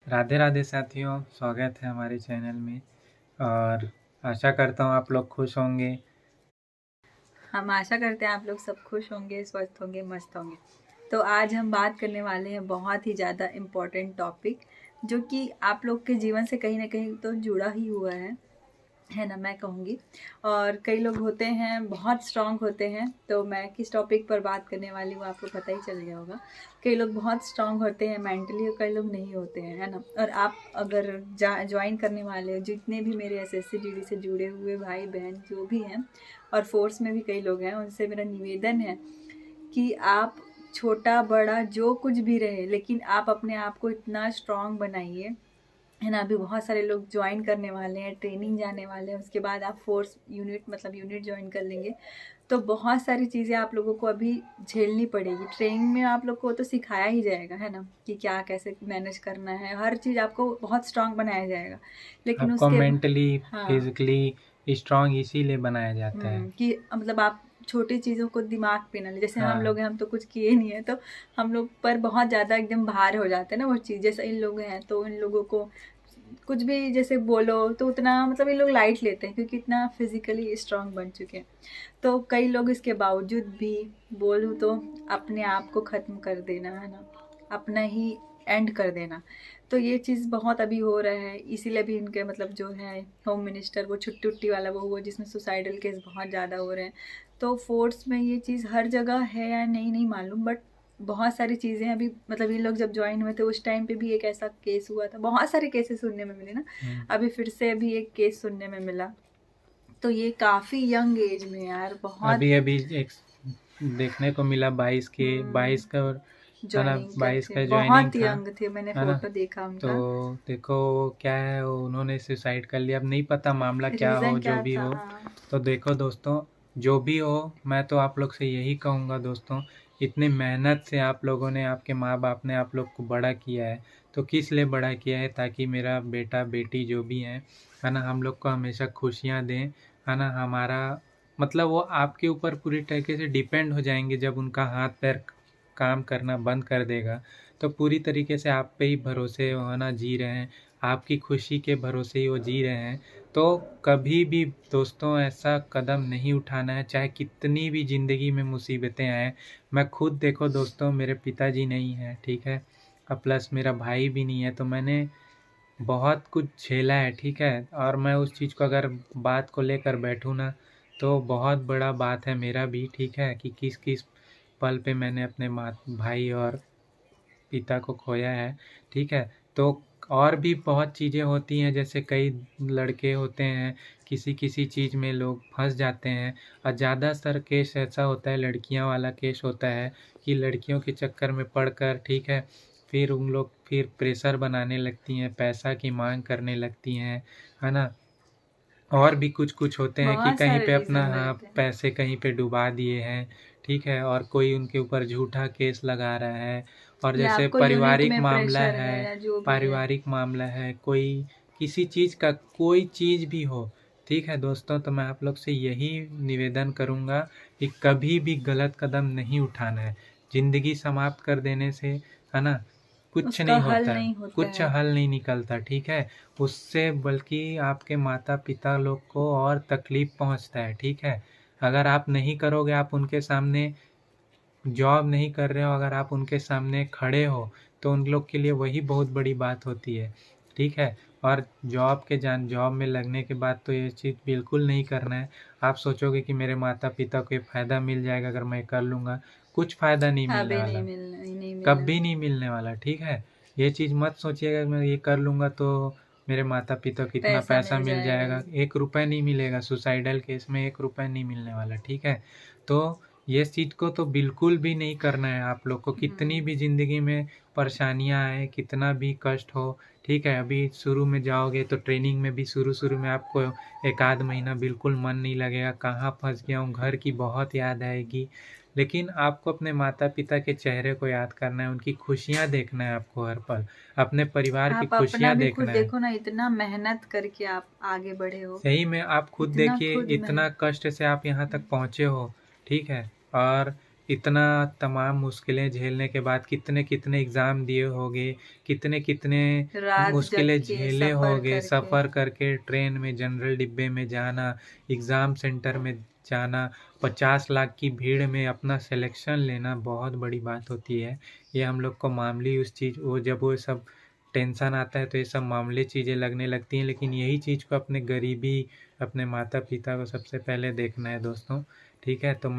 राधे राधे साथियों, स्वागत है हमारे चैनल में। और आशा करता हूँ आप लोग खुश होंगे। हम आशा करते हैं आप लोग सब खुश होंगे, स्वस्थ होंगे, मस्त होंगे। तो आज हम बात करने वाले हैं बहुत ही ज़्यादा इम्पोर्टेंट टॉपिक, जो कि आप लोग के जीवन से कहीं ना कहीं तो जुड़ा ही हुआ है ना, मैं कहूँगी। और कई लोग होते हैं बहुत स्ट्रांग होते हैं, तो मैं किस टॉपिक पर बात करने वाली हूँ आपको पता ही चल गया होगा। कई लोग बहुत स्ट्रांग होते हैं मेंटली और कई लोग नहीं होते हैं, है ना। और आप अगर ज्वाइन करने वाले हो, जितने भी मेरे एसएससी जीडी से जुड़े हुए भाई बहन जो भी हैं, और फोर्स में भी कई लोग हैं, उनसे मेरा निवेदन है कि आप छोटा बड़ा जो कुछ भी रहे, लेकिन आप अपने आप को इतना स्ट्रांग बनाइए, है ना। अभी बहुत सारे लोग ज्वाइन करने वाले हैं, ट्रेनिंग जाने वाले हैं, उसके बाद आप फोर्स यूनिट मतलब यूनिट ज्वाइन कर लेंगे, तो बहुत सारी चीज़ें आप लोगों को अभी झेलनी पड़ेगी। ट्रेनिंग में आप लोग को तो सिखाया ही जाएगा, है ना, कि क्या कैसे मैनेज करना है, हर चीज़ आपको बहुत स्ट्रांग बनाया जाएगा। लेकिन आपको उसके मेंटली हाँ फिजिकली स्ट्रांग इसीलिए बनाया जाता है। कि मतलब आप छोटी चीज़ों को दिमाग पे ना ले। जैसे हम हाँ, लोग हैं, हम तो कुछ किए नहीं है, तो हम लोग पर बहुत ज़्यादा एकदम भार हो जाते हैं ना वो चीज़। जैसे इन लोग हैं तो इन लोगों को कुछ भी जैसे बोलो तो उतना मतलब इन लोग लाइट लेते हैं, क्योंकि इतना फिजिकली स्ट्रांग बन चुके हैं। तो कई लोग इसके बावजूद भी, बोलूँ तो, अपने आप को ख़त्म कर देना, है ना, अपना ही एंड कर देना। तो ये चीज़ बहुत अभी हो रहा है, इसीलिए भी इनके मतलब जो है होम मिनिस्टर वो छुट्टी उट्टी वाला वो हुआ, जिसमें सुसाइडल केस बहुत ज़्यादा हो रहे हैं। तो फोर्स में ये चीज़ हर जगह है या नहीं नहीं मालूम, बट बहुत सारी चीज़ें अभी मतलब ये लोग जब ज्वाइन हुए थे उस टाइम पे भी एक ऐसा केस हुआ था। बहुत सारे केसेस सुनने में मिले ना, अभी फिर से अभी एक केस सुनने में मिला। तो ये काफ़ी यंग एज में यार, बहुत अभी अभी एक देखने को मिला 22 का, और है ना, ज्वाइनिंग का 22 थे, का ज्वाइनिंग बहुत था, यंग थे, मैंने है ना। फोटो देखा तो उनका। देखो क्या है, उन्होंने सुसाइड कर लिया। अब नहीं पता मामला क्या हो, रीज़न जो क्या भी था? हो। तो देखो दोस्तों, जो भी हो, मैं तो आप लोग से यही कहूँगा दोस्तों, इतनी मेहनत से आप लोगों ने, आपके माँ बाप ने आप लोग को बड़ा किया है। तो किस लिए बड़ा किया है? ताकि मेरा बेटा बेटी जो भी है ना, हम लोग को हमेशा खुशियाँ दें, है ना। हमारा मतलब वो आपके ऊपर पूरी तरीके से डिपेंड हो जाएंगे। जब उनका हाथ पैर काम करना बंद कर देगा, तो पूरी तरीके से आप पे ही भरोसे होना जी रहे हैं, आपकी खुशी के भरोसे ही वो जी रहे हैं। तो कभी भी दोस्तों ऐसा कदम नहीं उठाना है, चाहे कितनी भी ज़िंदगी में मुसीबतें आएँ। मैं खुद देखो दोस्तों, मेरे पिताजी नहीं हैं, ठीक है, और प्लस मेरा भाई भी नहीं है, तो मैंने बहुत कुछ झेला है, ठीक है। और मैं उस चीज़ को अगर बात को लेकर बैठूँ ना, तो बहुत बड़ा बात है मेरा भी, ठीक है, कि किस किस पल पे मैंने अपने माँ भाई और पिता को खोया है, ठीक है। तो और भी बहुत चीज़ें होती हैं, जैसे कई लड़के होते हैं, किसी किसी चीज़ में लोग फंस जाते हैं। और ज़्यादातर केस ऐसा होता है, लड़कियां वाला केस होता है, कि लड़कियों के चक्कर में पड़कर, ठीक है, फिर उन लोग फिर प्रेशर बनाने लगती हैं, पैसा की मांग करने लगती हैं, है ना। और भी कुछ कुछ होते हैं कि बहुत कहीं सारे पे अपना, रीज़न हाँ, रहते हैं। पैसे कहीं पे डुबा दिए हैं, ठीक है, और कोई उनके ऊपर झूठा केस लगा रहा है। और या जैसे आपको यूनिट में प्रेशर है या जो भी है। पारिवारिक मामला है, कोई किसी चीज़ का, कोई चीज़ भी हो, ठीक है दोस्तों, तो मैं आप लोग से यही निवेदन करूँगा कि कभी भी गलत कदम नहीं उठाना है। ज़िंदगी समाप्त कर देने से, है ना, कुछ उसका नहीं हल होता, नहीं होता कुछ है। हल नहीं निकलता, ठीक है। उससे बल्कि आपके माता पिता लोग को और तकलीफ पहुंचता है, ठीक है। अगर आप नहीं करोगे, आप उनके सामने जॉब नहीं कर रहे हो, अगर आप उनके सामने खड़े हो, तो उन लोग के लिए वही बहुत बड़ी बात होती है, ठीक है। और जॉब में लगने के बाद तो ये चीज़ बिल्कुल नहीं करना है। आप सोचोगे कि मेरे माता पिता को ये फ़ायदा मिल जाएगा अगर मैं कर लूँगा, कुछ फ़ायदा नहीं मिलने अभी नहीं वाला, मिलना, नहीं मिलना। कभी नहीं मिलने वाला, ठीक है। ये चीज़ मत सोचिएगा कि मैं ये कर लूँगा तो मेरे माता पिता को इतना पैसा पैसा मिल मिल जाएगा। जाएगा, 1 रुपये नहीं मिलेगा, सुसाइडल केस में 1 रुपये नहीं मिलने वाला, ठीक है। तो ये चीज़ को तो बिल्कुल भी नहीं करना है आप लोग को, कितनी भी ज़िंदगी में परेशानियाँ आए, कितना भी कष्ट हो, ठीक है। अभी शुरू में जाओगे तो ट्रेनिंग में भी शुरू में आपको 1 आध महीना बिल्कुल मन नहीं लगेगा, कहाँ फंस गया हूँ, घर की बहुत याद आएगी। लेकिन आपको अपने माता पिता के चेहरे को याद करना है, उनकी खुशियाँ देखना है आपको हर पल, अपने परिवार की आप अपना खुशियाँ भी खुद देखना है। देखो ना, इतना मेहनत करके आप आगे बढ़े हो। सही में आप खुद इतना देखिए, खुद इतना मेहनत। कष्ट से आप यहाँ तक पहुँचे हो, ठीक है। और इतना तमाम मुश्किलें झेलने के बाद कितने कितने एग्ज़ाम दिए होगे, कितने कितने रात जग मुश्किलें के झेले सफर होगे, करके। सफ़र करके ट्रेन में जनरल डिब्बे में जाना, एग्ज़ाम सेंटर में जाना, 50 लाख की भीड़ में अपना सिलेक्शन लेना बहुत बड़ी बात होती है। ये हम लोग को मामूली उस चीज़ वो जब वो सब टेंशन आता है तो ये सब मामूली चीज़ें लगने लगती हैं, लेकिन यही चीज़ को अपने गरीबी, अपने माता-पिता को सबसे पहले देखना है दोस्तों, ठीक है? तो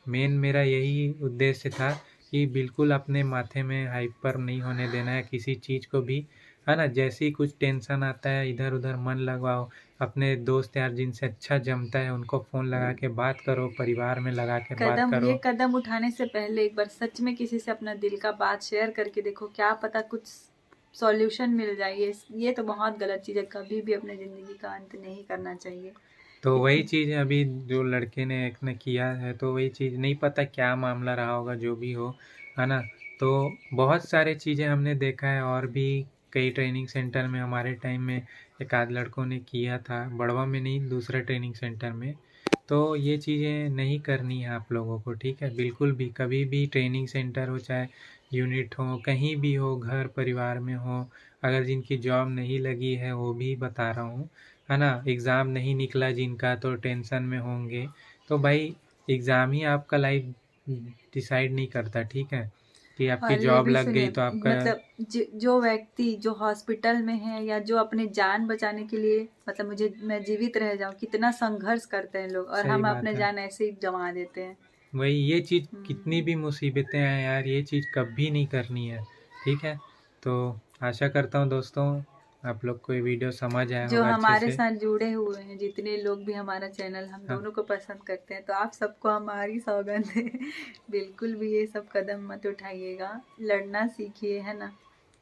मेन मेरा यही उद्देश्य था कि बिल्कुल अपने माथे में हाइपर नहीं होने देना है किसी चीज़ को भी, है ना? जैसे ही कुछ टेंशन आता है इधर-उधर मन लगवाओ, अपने दोस्त यार जिनसे अच्छा जमता है उनको फ़ोन लगा के बात करो, परिवार में लगा के बात ये करो। कदम उठाने से पहले एक बार सच में किसी से अपना दिल का बात शेयर करके देखो, क्या पता कुछ सॉल्यूशन मिल जाए। ये तो बहुत गलत चीज़ है, कभी भी अपने ज़िंदगी का अंत नहीं करना चाहिए। तो वही चीज़ अभी जो लड़के ने एक ने किया है, तो वही चीज़ नहीं पता क्या मामला रहा होगा, जो भी हो, है ना? तो बहुत सारे चीज़ें हमने देखा है और भी कई ट्रेनिंग सेंटर में हमारे टाइम में एक आध लड़कों ने किया था, बड़वा में नहीं दूसरे ट्रेनिंग सेंटर में। तो ये चीज़ें नहीं करनी है आप लोगों को, ठीक है? बिल्कुल भी कभी भी ट्रेनिंग सेंटर हो चाहे यूनिट हो, कहीं भी हो, घर परिवार में हो, अगर जिनकी जॉब नहीं लगी है वो भी बता रहा हूँ, है ना? एग्ज़ाम नहीं निकला जिनका तो टेंशन में होंगे, तो भाई एग्ज़ाम ही आपका लाइफ डिसाइड नहीं करता, ठीक है? कि आपकी और ये जॉब भी लग सुनिए, गई तो आपका मतलब जो व्यक्ति जो हॉस्पिटल में है या जो अपने जान बचाने के लिए, मतलब मैं जीवित रह जाऊं, कितना संघर्ष करते हैं लोग, और सही हम बात अपने है। जान ऐसे ही गंवा देते हैं। वही ये चीज़ कितनी हम्म। भी मुसीबतें आएँ यार, ये चीज़ कभी नहीं करनी है, ठीक है? तो आशा करता हूँ दोस्तों आप लोग को ये वीडियो समझ आया जो होगा अच्छे हमारे से। साथ जुड़े हुए हैं, जितने लोग भी हमारा चैनल हम हाँ, दोनों को पसंद करते हैं, तो आप सबको हमारी सौगंध है। बिल्कुल भी ये सब कदम मत उठाइएगा, लड़ना सीखिए, है ना?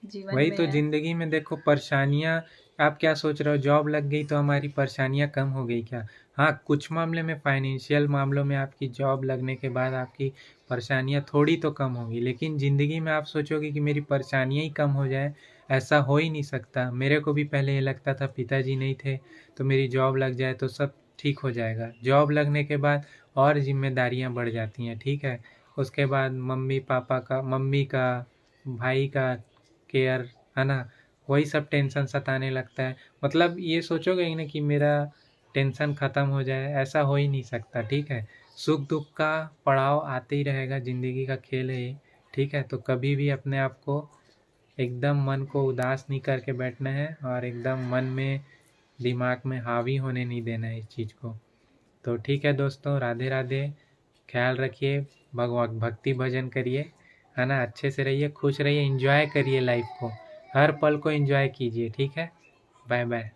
जीवन वही में तो है। ज़िंदगी में देखो परेशानियाँ आप क्या सोच रहे हो जॉब लग गई तो हमारी परेशानियाँ कम हो गई क्या? हाँ, कुछ मामले में फाइनेंशियल मामलों में आपकी जॉब लगने के बाद आपकी परेशानियाँ थोड़ी तो कम होंगी, लेकिन ज़िंदगी में आप सोचोगे कि मेरी परेशानियाँ ही कम हो जाए, ऐसा हो ही नहीं सकता। मेरे को भी पहले ये लगता था पिताजी नहीं थे, तो मेरी जॉब लग जाए तो सब ठीक हो जाएगा। जॉब लगने के बाद और ज़िम्मेदारियाँ बढ़ जाती हैं, ठीक है? उसके बाद मम्मी का, भाई का केयर, है ना? वही सब टेंशन सताने लगता है। मतलब ये सोचोगे ही ना कि मेरा टेंशन ख़त्म हो जाए, ऐसा हो ही नहीं सकता, ठीक है? सुख-दुःख का पड़ाव आते ही रहेगा, ज़िंदगी का खेल है ये, ठीक है? तो कभी भी अपने आप को एकदम मन को उदास नहीं करके बैठना है और एकदम मन में, दिमाग में हावी होने नहीं देना है इस चीज़ को। तो ठीक है दोस्तों, राधे राधे, ख्याल रखिए, भक्ति भजन करिए, है ना? अच्छे से रहिए, खुश रहिए, एंजॉय करिए लाइफ को, हर पल को एंजॉय कीजिए, ठीक है? Bye bye.